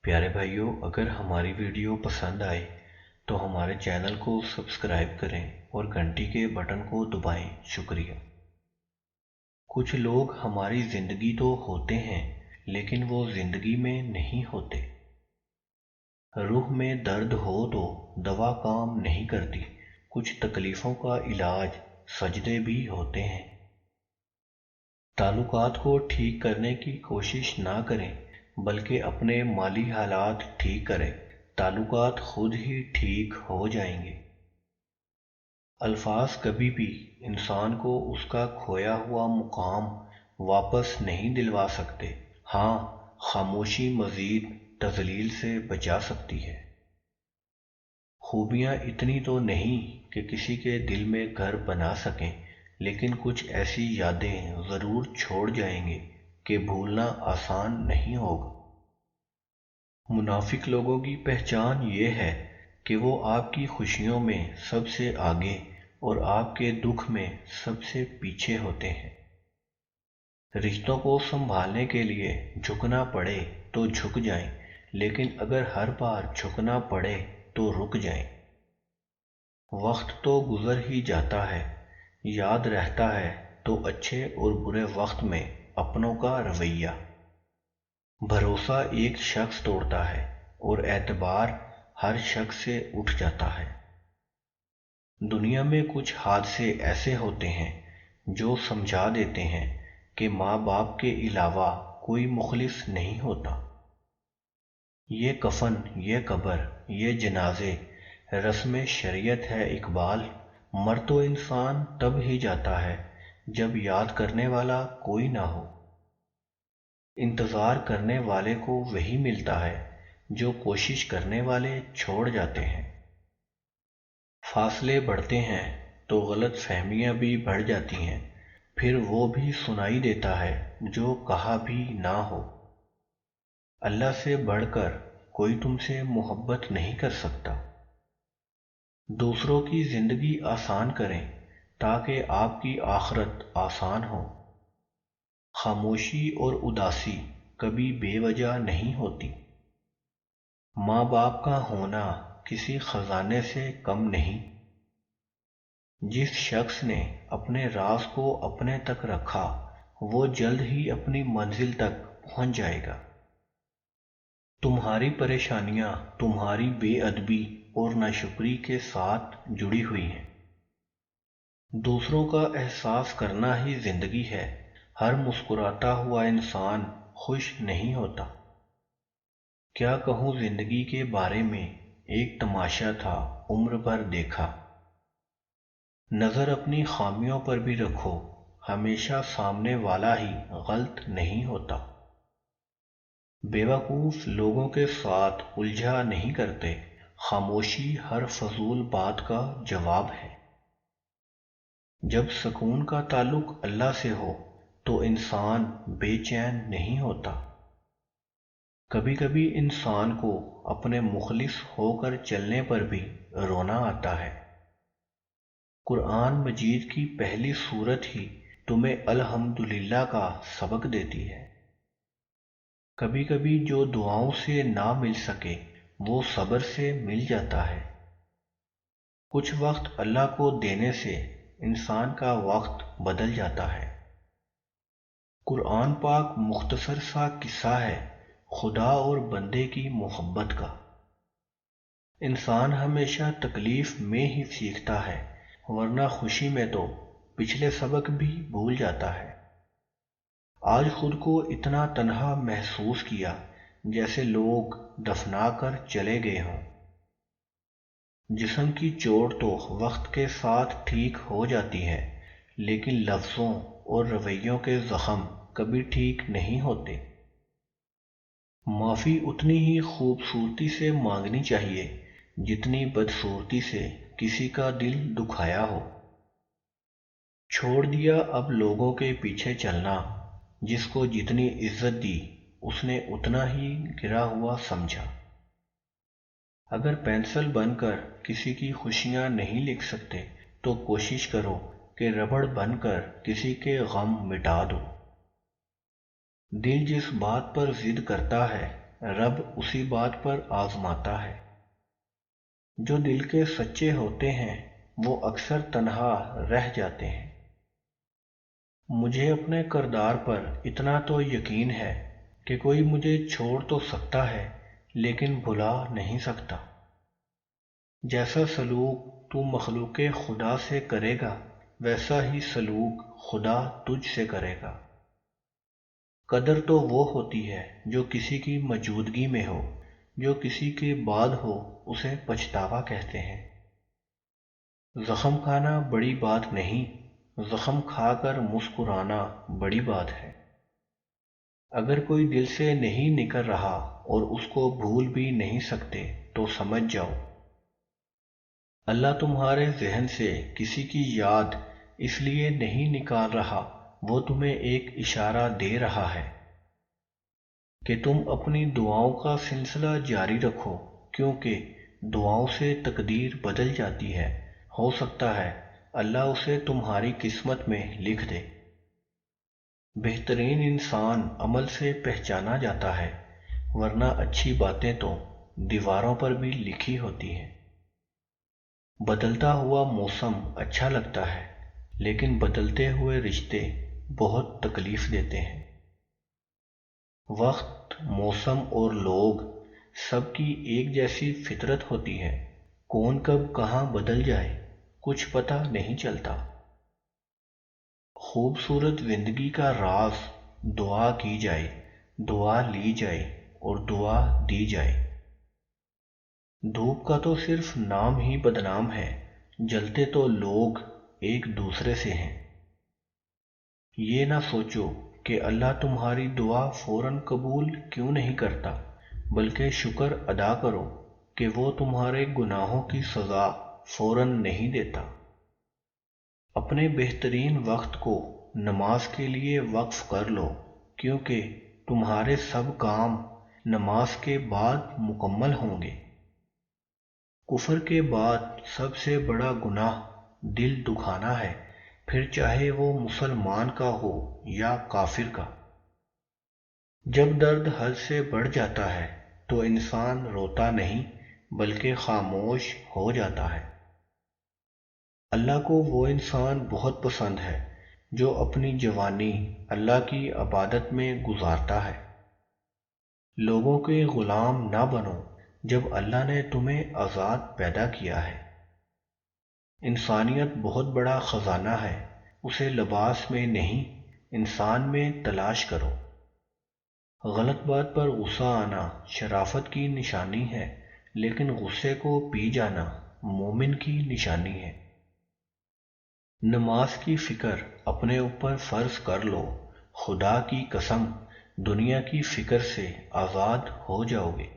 پیارے بھائیوں، اگر ہماری ویڈیو پسند آئے تو ہمارے چینل کو سبسکرائب کریں اور گھنٹی کے بٹن کو دبائیں۔ شکریہ۔ کچھ لوگ ہماری زندگی تو ہوتے ہیں لیکن وہ زندگی میں نہیں ہوتے۔ روح میں درد ہو تو دوا کام نہیں کرتی، کچھ تکلیفوں کا علاج سجدے بھی ہوتے ہیں۔ تعلقات کو ٹھیک کرنے کی کوشش نہ کریں بلکہ اپنے مالی حالات ٹھیک کریں، تعلقات خود ہی ٹھیک ہو جائیں گے۔ الفاظ کبھی بھی انسان کو اس کا کھویا ہوا مقام واپس نہیں دلوا سکتے، ہاں خاموشی مزید تذلیل سے بچا سکتی ہے۔ خوبیاں اتنی تو نہیں کہ کسی کے دل میں گھر بنا سکیں، لیکن کچھ ایسی یادیں ضرور چھوڑ جائیں گے کہ بھولنا آسان نہیں ہوگا۔ منافق لوگوں کی پہچان یہ ہے کہ وہ آپ کی خوشیوں میں سب سے آگے اور آپ کے دکھ میں سب سے پیچھے ہوتے ہیں۔ رشتوں کو سنبھالنے کے لیے جھکنا پڑے تو جھک جائیں، لیکن اگر ہر بار جھکنا پڑے تو رک جائیں۔ وقت تو گزر ہی جاتا ہے، یاد رہتا ہے تو اچھے اور برے وقت میں اپنوں کا رویہ۔ بھروسہ ایک شخص توڑتا ہے اور اعتبار ہر شخص سے اٹھ جاتا ہے۔ دنیا میں کچھ حادثے ایسے ہوتے ہیں جو سمجھا دیتے ہیں کہ ماں باپ کے علاوہ کوئی مخلص نہیں ہوتا۔ یہ کفن، یہ قبر، یہ جنازے رسم شریعت ہے اقبال، مر تو انسان تب ہی جاتا ہے جب یاد کرنے والا کوئی نہ ہو۔ انتظار کرنے والے کو وہی ملتا ہے جو کوشش کرنے والے چھوڑ جاتے ہیں۔ فاصلے بڑھتے ہیں تو غلط فہمیاں بھی بڑھ جاتی ہیں، پھر وہ بھی سنائی دیتا ہے جو کہا بھی نہ ہو۔ اللہ سے بڑھ کر کوئی تم سے محبت نہیں کر سکتا۔ دوسروں کی زندگی آسان کریں تاکہ آپ کی آخرت آسان ہو۔ خاموشی اور اداسی کبھی بے وجہ نہیں ہوتی۔ ماں باپ کا ہونا کسی خزانے سے کم نہیں۔ جس شخص نے اپنے راز کو اپنے تک رکھا وہ جلد ہی اپنی منزل تک پہنچ جائے گا۔ تمہاری پریشانیاں تمہاری بے ادبی اور ناشکری کے ساتھ جڑی ہوئی ہیں۔ دوسروں کا احساس کرنا ہی زندگی ہے، ہر مسکراتا ہوا انسان خوش نہیں ہوتا۔ کیا کہوں زندگی کے بارے میں، ایک تماشا تھا عمر بھر دیکھا۔ نظر اپنی خامیوں پر بھی رکھو، ہمیشہ سامنے والا ہی غلط نہیں ہوتا۔ بیوقوف لوگوں کے ساتھ الجھا نہیں کرتے، خاموشی ہر فضول بات کا جواب ہے۔ جب سکون کا تعلق اللہ سے ہو تو انسان بے چین نہیں ہوتا۔ کبھی کبھی انسان کو اپنے مخلص ہو کر چلنے پر بھی رونا آتا ہے۔ قرآن مجید کی پہلی سورت ہی تمہیں الحمدللہ کا سبق دیتی ہے۔ کبھی کبھی جو دعاؤں سے نہ مل سکے وہ صبر سے مل جاتا ہے۔ کچھ وقت اللہ کو دینے سے انسان کا وقت بدل جاتا ہے۔ قرآن پاک مختصر سا قصہ ہے خدا اور بندے کی محبت کا۔ انسان ہمیشہ تکلیف میں ہی سیکھتا ہے، ورنہ خوشی میں تو پچھلے سبق بھی بھول جاتا ہے۔ آج خود کو اتنا تنہا محسوس کیا جیسے لوگ دفنا کر چلے گئے ہوں۔ جسم کی چوٹ تو وقت کے ساتھ ٹھیک ہو جاتی ہے، لیکن لفظوں اور رویوں کے زخم کبھی ٹھیک نہیں ہوتے۔ معافی اتنی ہی خوبصورتی سے مانگنی چاہیے جتنی بدصورتی سے کسی کا دل دکھایا ہو۔ چھوڑ دیا اب لوگوں کے پیچھے چلنا، جس کو جتنی عزت دی اس نے اتنا ہی گرا ہوا سمجھا۔ اگر پینسل بن کر کسی کی خوشیاں نہیں لکھ سکتے تو کوشش کرو کہ ربڑ بن کر کسی کے غم مٹا دو۔ دل جس بات پر ضد کرتا ہے رب اسی بات پر آزماتا ہے۔ جو دل کے سچے ہوتے ہیں وہ اکثر تنہا رہ جاتے ہیں۔ مجھے اپنے کردار پر اتنا تو یقین ہے کہ کوئی مجھے چھوڑ تو سکتا ہے لیکن بھلا نہیں سکتا۔ جیسا سلوک تو مخلوق خدا سے کرے گا ویسا ہی سلوک خدا تجھ سے کرے گا۔ قدر تو وہ ہوتی ہے جو کسی کی موجودگی میں ہو، جو کسی کے بعد ہو اسے پچھتاوا کہتے ہیں۔ زخم کھانا بڑی بات نہیں، زخم کھا کر مسکرانا بڑی بات ہے۔ اگر کوئی دل سے نہیں نکل رہا اور اس کو بھول بھی نہیں سکتے تو سمجھ جاؤ اللہ تمہارے ذہن سے کسی کی یاد اس لیے نہیں نکال رہا، وہ تمہیں ایک اشارہ دے رہا ہے کہ تم اپنی دعاؤں کا سلسلہ جاری رکھو، کیونکہ دعاؤں سے تقدیر بدل جاتی ہے، ہو سکتا ہے اللہ اسے تمہاری قسمت میں لکھ دے۔ بہترین انسان عمل سے پہچانا جاتا ہے، ورنہ اچھی باتیں تو دیواروں پر بھی لکھی ہوتی ہیں۔ بدلتا ہوا موسم اچھا لگتا ہے لیکن بدلتے ہوئے رشتے بہت تکلیف دیتے ہیں۔ وقت، موسم اور لوگ سب کی ایک جیسی فطرت ہوتی ہے، کون کب کہاں بدل جائے کچھ پتہ نہیں چلتا۔ خوبصورت زندگی کا راز دعا کی جائے، دعا لی جائے اور دعا دی جائے۔ دھوپ کا تو صرف نام ہی بدنام ہے، جلتے تو لوگ ایک دوسرے سے ہیں۔ یہ نہ سوچو کہ اللہ تمہاری دعا فوراً قبول کیوں نہیں کرتا، بلکہ شکر ادا کرو کہ وہ تمہارے گناہوں کی سزا فوراً نہیں دیتا۔ اپنے بہترین وقت کو نماز کے لیے وقف کر لو، کیونکہ تمہارے سب کام نماز کے بعد مکمل ہوں گے۔ کفر کے بعد سب سے بڑا گناہ دل دکھانا ہے، پھر چاہے وہ مسلمان کا ہو یا کافر کا۔ جب درد حد سے بڑھ جاتا ہے تو انسان روتا نہیں بلکہ خاموش ہو جاتا ہے۔ اللہ کو وہ انسان بہت پسند ہے جو اپنی جوانی اللہ کی عبادت میں گزارتا ہے۔ لوگوں کے غلام نہ بنو جب اللہ نے تمہیں آزاد پیدا کیا ہے۔ انسانیت بہت بڑا خزانہ ہے، اسے لباس میں نہیں انسان میں تلاش کرو۔ غلط بات پر غصہ آنا شرافت کی نشانی ہے، لیکن غصے کو پی جانا مومن کی نشانی ہے۔ نماز کی فکر اپنے اوپر فرض کر لو، خدا کی قسم دنیا کی فکر سے آزاد ہو جاؤ گے۔